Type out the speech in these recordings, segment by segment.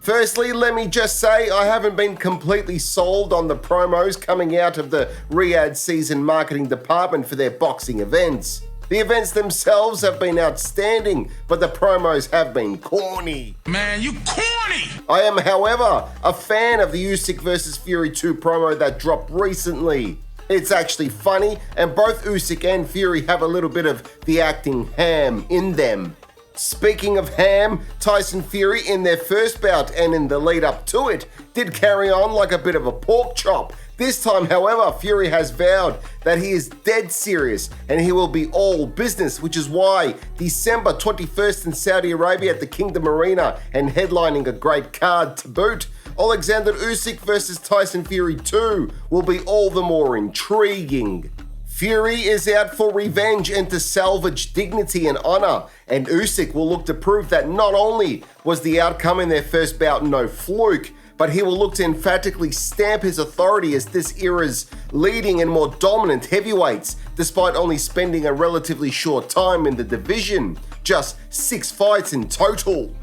Firstly, let me just say I haven't been completely sold on the promos coming out of the Riyadh season marketing department for their boxing events. The events themselves have been outstanding, but the promos have been corny. Man, you corny! I am, however, a fan of the Usyk vs Fury 2 promo that dropped recently. It's actually funny, and both Usyk and Fury have a little bit of the acting ham in them. Speaking of ham, Tyson Fury in their first bout and in the lead up to it did carry on like a bit of a pork chop. This time, however, Fury has vowed that he is dead serious and he will be all business, which is why December 21st in Saudi Arabia at the Kingdom Arena and headlining a great card to boot, Oleksandr Usyk vs Tyson Fury 2 will be all the more intriguing. Fury is out for revenge and to salvage dignity and honor, and Usyk will look to prove that not only was the outcome in their first bout no fluke, but he will look to emphatically stamp his authority as this era's leading and more dominant heavyweights, despite only spending a relatively short time in the division, just 6 fights in total.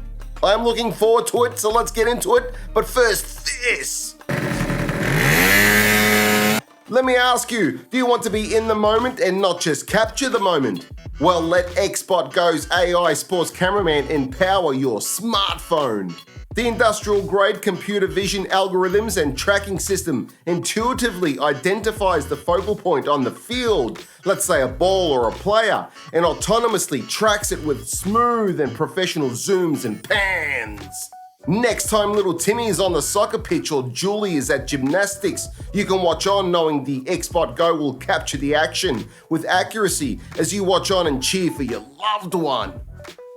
I'm looking forward to it, so let's get into it, but first this. Let me ask you, do you want to be in the moment and not just capture the moment? Well, let XbotGo's AI sports cameraman empower your smartphone. The industrial-grade computer vision algorithms and tracking system intuitively identifies the focal point on the field, let's say a ball or a player, and autonomously tracks it with smooth and professional zooms and pans. Next time little Timmy is on the soccer pitch or Julie is at gymnastics, you can watch on knowing the XbotGo will capture the action with accuracy as you watch on and cheer for your loved one.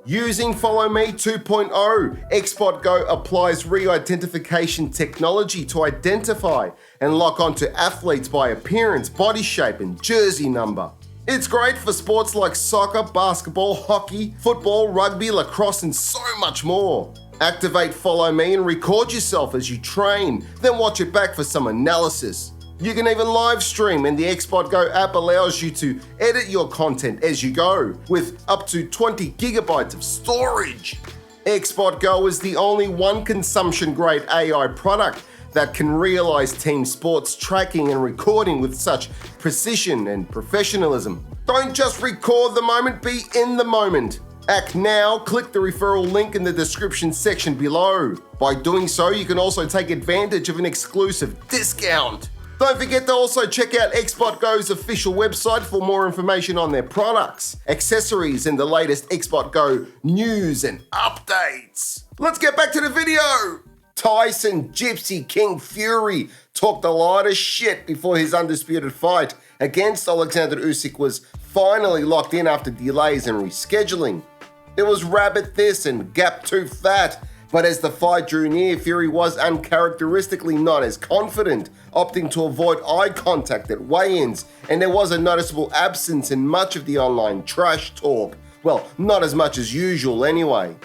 Using Follow Me 2.0, XbotGo applies re-identification technology to identify and lock onto athletes by appearance, body shape, and jersey number. It's great for sports like soccer, basketball, hockey, football, rugby, lacrosse, and so much more. Activate Follow Me and record yourself as you train, then watch it back for some analysis. You can even live stream, and the XbotGo app allows you to edit your content as you go, with up to 20 gigabytes of storage. XbotGo is the only one consumption-grade AI product that can realize team sports tracking and recording with such precision and professionalism. Don't just record the moment, be in the moment. Act now, click the referral link in the description section below. By doing so, you can also take advantage of an exclusive discount. Don't forget to also check out XbotGo's official website for more information on their products, accessories, and the latest XbotGo news and updates. Let's get back to the video. Tyson Gypsy King Fury talked a lot of shit before his undisputed fight against Oleksandr Usyk was finally locked in after delays and rescheduling. It was rabbit this and gap too fat, but as the fight drew near, Fury was uncharacteristically not as confident, opting to avoid eye contact at weigh-ins, and there was a noticeable absence in much of the online trash talk. Well, not as much as usual anyway.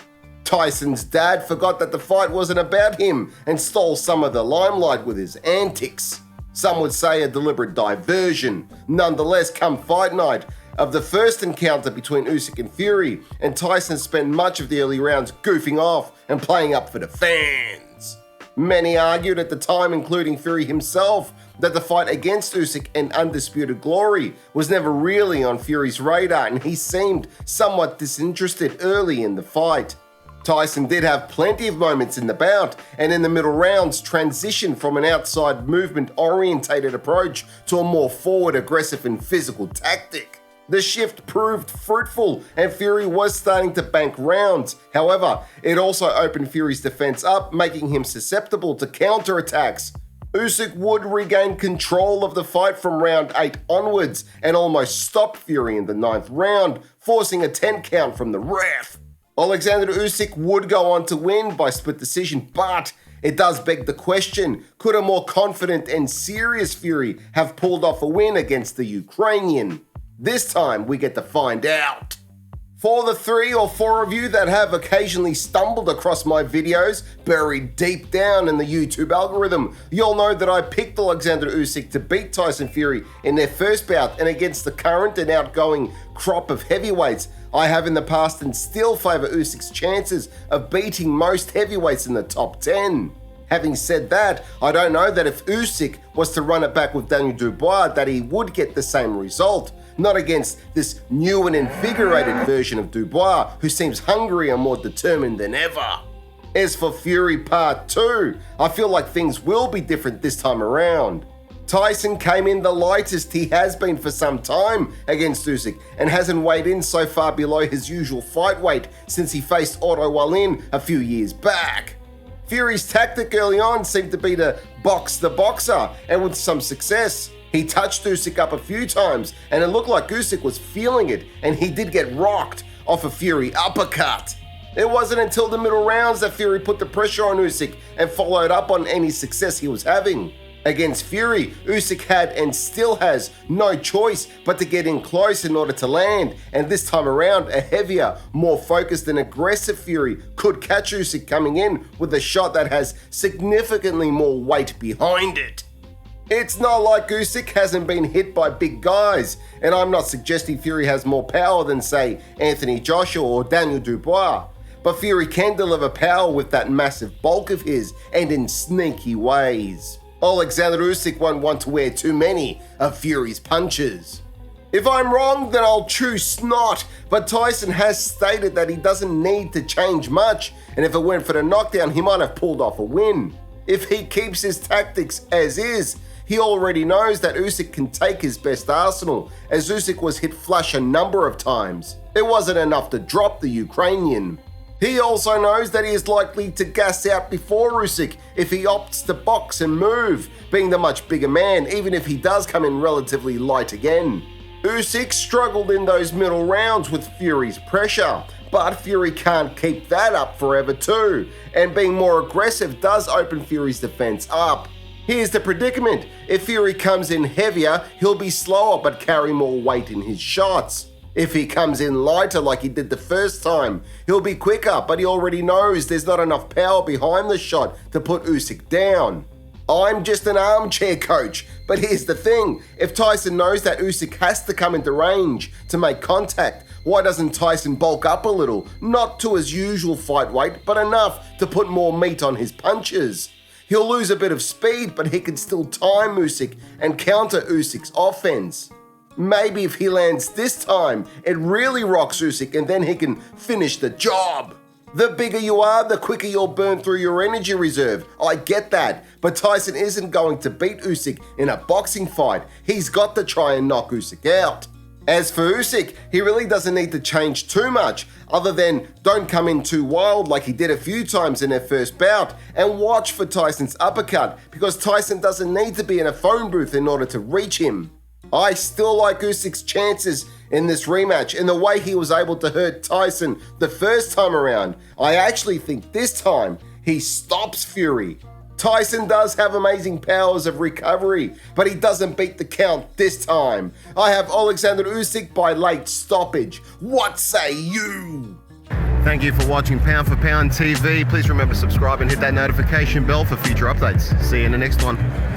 Tyson's dad forgot that the fight wasn't about him and stole some of the limelight with his antics. Some would say a deliberate diversion. Nonetheless, come fight night of the first encounter between Usyk and Fury, and Tyson spent much of the early rounds goofing off and playing up for the fans. Many argued at the time, including Fury himself, that the fight against Usyk and Undisputed Glory was never really on Fury's radar, and he seemed somewhat disinterested early in the fight. Tyson did have plenty of moments in the bout, and in the middle rounds transitioned from an outside movement-orientated approach to a more forward, aggressive and physical tactic. The shift proved fruitful, and Fury was starting to bank rounds. However, it also opened Fury's defense up, making him susceptible to counterattacks. Usyk would regain control of the fight from round 8 onwards and almost stopped Fury in the 9th round, forcing a 10 count from the ref. Oleksandr Usyk would go on to win by split decision, but it does beg the question, could a more confident and serious Fury have pulled off a win against the Ukrainian? This time we get to find out. For the 3 or 4 of you that have occasionally stumbled across my videos buried deep down in the YouTube algorithm, you'll know that I picked Oleksandr Usyk to beat Tyson Fury in their first bout, and against the current and outgoing crop of heavyweights, I have in the past and still favour Usyk's chances of beating most heavyweights in the top 10. Having said that, I don't know that if Usyk was to run it back with Daniel Dubois that he would get the same result. Not against this new and invigorated version of Dubois, who seems hungry and more determined than ever. As for Fury Part 2, I feel like things will be different this time around. Tyson came in the lightest he has been for some time against Usyk and hasn't weighed in so far below his usual fight weight since he faced Otto Wallin a few years back. Fury's tactic early on seemed to be to box the boxer, and with some success. He touched Usyk up a few times, and it looked like Usyk was feeling it, and he did get rocked off a Fury uppercut. It wasn't until the middle rounds that Fury put the pressure on Usyk and followed up on any success he was having. Against Fury, Usyk had and still has no choice but to get in close in order to land, and this time around, a heavier, more focused and aggressive Fury could catch Usyk coming in with a shot that has significantly more weight behind it. It's not like Usyk hasn't been hit by big guys, and I'm not suggesting Fury has more power than, say, Anthony Joshua or Daniel Dubois, but Fury can deliver power with that massive bulk of his and in sneaky ways. Oleksandr Usyk won't want to wear too many of Fury's punches. If I'm wrong, then I'll chew snot, but Tyson has stated that he doesn't need to change much, and if it went for the knockdown, he might have pulled off a win. If he keeps his tactics as is, he already knows that Usyk can take his best arsenal, as Usyk was hit flush a number of times. It wasn't enough to drop the Ukrainian. He also knows that he is likely to gas out before Usyk if he opts to box and move, being the much bigger man, even if he does come in relatively light again. Usyk struggled in those middle rounds with Fury's pressure, but Fury can't keep that up forever too, and being more aggressive does open Fury's defense up. Here's the predicament: if Fury comes in heavier, he'll be slower but carry more weight in his shots. If he comes in lighter like he did the first time, he'll be quicker, but he already knows there's not enough power behind the shot to put Usyk down. I'm just an armchair coach, but here's the thing: if Tyson knows that Usyk has to come into range to make contact, why doesn't Tyson bulk up a little? Not to his usual fight weight, but enough to put more meat on his punches. He'll lose a bit of speed, but he can still time Usyk and counter Usyk's offense. Maybe if he lands this time, it really rocks Usyk and then he can finish the job. The bigger you are, the quicker you'll burn through your energy reserve. I get that, but Tyson isn't going to beat Usyk in a boxing fight. He's got to try and knock Usyk out. As for Usyk, he really doesn't need to change too much, other than don't come in too wild like he did a few times in their first bout, and watch for Tyson's uppercut, because Tyson doesn't need to be in a phone booth in order to reach him. I still like Usyk's chances in this rematch in the way he was able to hurt Tyson the first time around. I actually think this time he stops Fury. Tyson does have amazing powers of recovery, but he doesn't beat the count this time. I have Oleksandr Usyk by late stoppage. What say you? Thank you for watching P4P TV. Please remember to subscribe and hit that notification bell for future updates. See you in the next one.